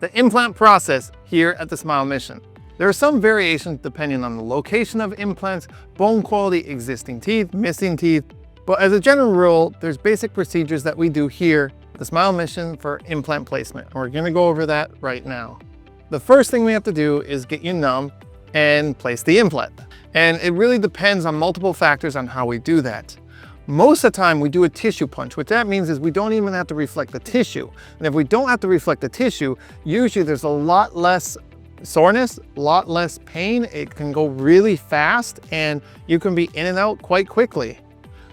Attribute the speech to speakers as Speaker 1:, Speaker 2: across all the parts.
Speaker 1: The implant process here at the Smile Mission. There are some variations depending on the location of implants, bone quality, existing teeth, missing teeth, but as a general rule, there's basic procedures that we do here at the Smile Mission for implant placement. And we're gonna go over that right now. The first thing we have to do is get you numb and place the implant. And it really depends on multiple factors on how we do that. Most of the time we do a tissue punch. What that means is we don't even have to reflect the tissue. And if we don't have to reflect the tissue, usually there's a lot less soreness, a lot less pain. It can go really fast and you can be in and out quite quickly.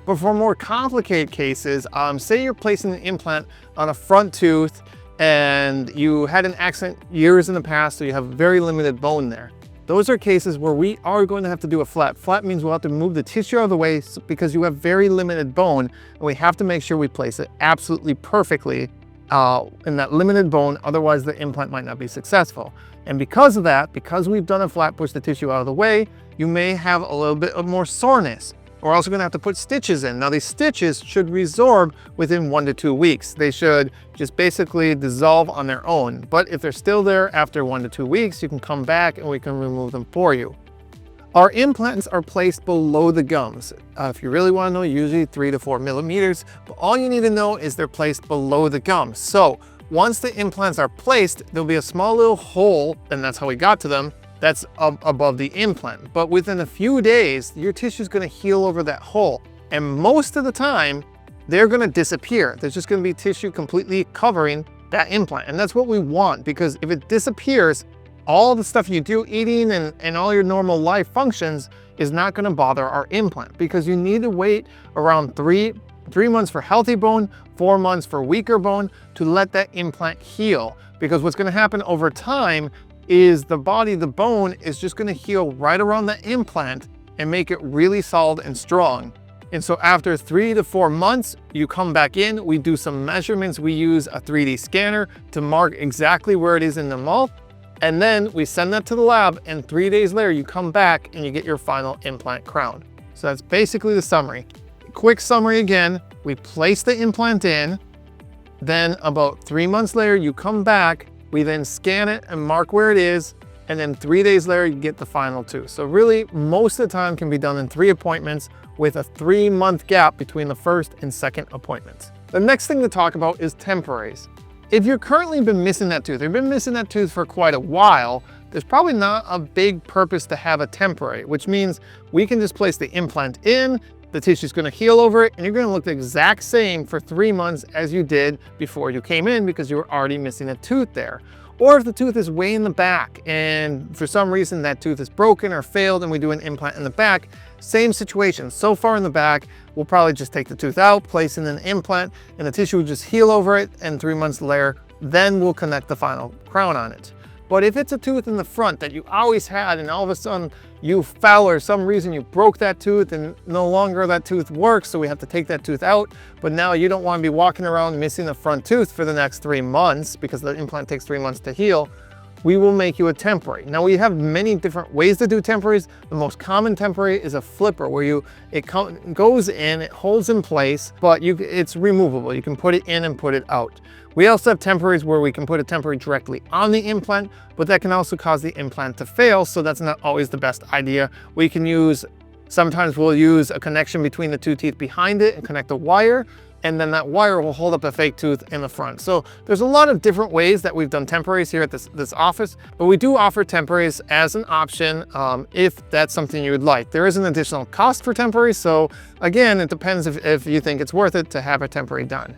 Speaker 1: But for more complicated cases, say you're placing an implant on a front tooth and you had an accident years in the past, so you have very limited bone there. Those are cases where we are going to have to do a flap. Flap means we'll have to move the tissue out of the way because you have very limited bone, and we have to make sure we place it absolutely perfectly in that limited bone, otherwise the implant might not be successful. And because of that, because we've done a flap, push the tissue out of the way, you may have a little bit of more soreness. We're also gonna have to put stitches in. Now these stitches should resorb within 1 to 2 weeks. They should just basically dissolve on their own. But if they're still there after 1 to 2 weeks, you can come back and we can remove them for you. Our implants are placed below the gums. If you really wanna know, usually 3 to 4 millimeters, but all you need to know is they're placed below the gums. So once the implants are placed, there'll be a small little hole, and that's how we got to them, that's above the implant. But within a few days, your tissue is gonna heal over that hole. And most of the time, they're gonna disappear. There's just gonna be tissue completely covering that implant. And that's what we want, because if it disappears, all the stuff you do, eating and all your normal life functions, is not gonna bother our implant, because you need to wait around three months for healthy bone, 4 months for weaker bone to let that implant heal. Because what's gonna happen over time is the bone is just gonna heal right around the implant and make it really solid and strong. And so after 3 to 4 months, you come back in, we do some measurements, we use a 3D scanner to mark exactly where it is in the mouth, and then we send that to the lab, and 3 days later you come back and you get your final implant crown. So that's basically the summary. Quick summary again, we place the implant in, then about 3 months later you come back, we then scan it and mark where it is, and then 3 days later you get the final tooth. So really, most of the time can be done in 3 appointments with a 3-month gap between the first and second appointments. The next thing to talk about is temporaries. If you've currently been missing that tooth, or you've been missing that tooth for quite a while, there's probably not a big purpose to have a temporary, which means we can just place the implant in, the tissue is going to heal over it, and you're going to look the exact same for 3 months as you did before you came in, because you were already missing a tooth there. Or if the tooth is way in the back and for some reason that tooth is broken or failed and we do an implant in the back, same situation. So far in the back, we'll probably just take the tooth out, place in an implant, and the tissue will just heal over it, and 3 months later, then we'll connect the final crown on it. But if it's a tooth in the front that you always had and all of a sudden you fell or some reason you broke that tooth and no longer that tooth works, so we have to take that tooth out, but now you don't want to be walking around missing the front tooth for the next 3 months because the implant takes 3 months to heal, we will make you a temporary. Now we have many different ways to do temporaries. The most common temporary is a flipper where it goes in, it holds in place, but it's removable. You can put it in and put it out. We also have temporaries where we can put a temporary directly on the implant, but that can also cause the implant to fail, so that's not always the best idea. Sometimes we'll use a connection between the 2 teeth behind it and connect a wire, and then that wire will hold up a fake tooth in the front. So there's a lot of different ways that we've done temporaries here at this office, but we do offer temporaries as an option if that's something you would like. There is an additional cost for temporaries, so again, it depends if you think it's worth it to have a temporary done.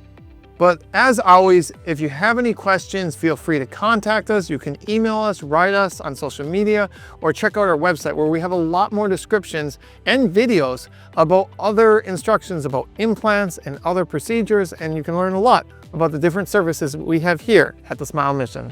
Speaker 1: But as always, if you have any questions, feel free to contact us. You can email us, write us on social media, or check out our website where we have a lot more descriptions and videos about other instructions about implants and other procedures, and you can learn a lot about the different services we have here at the Smile Mission.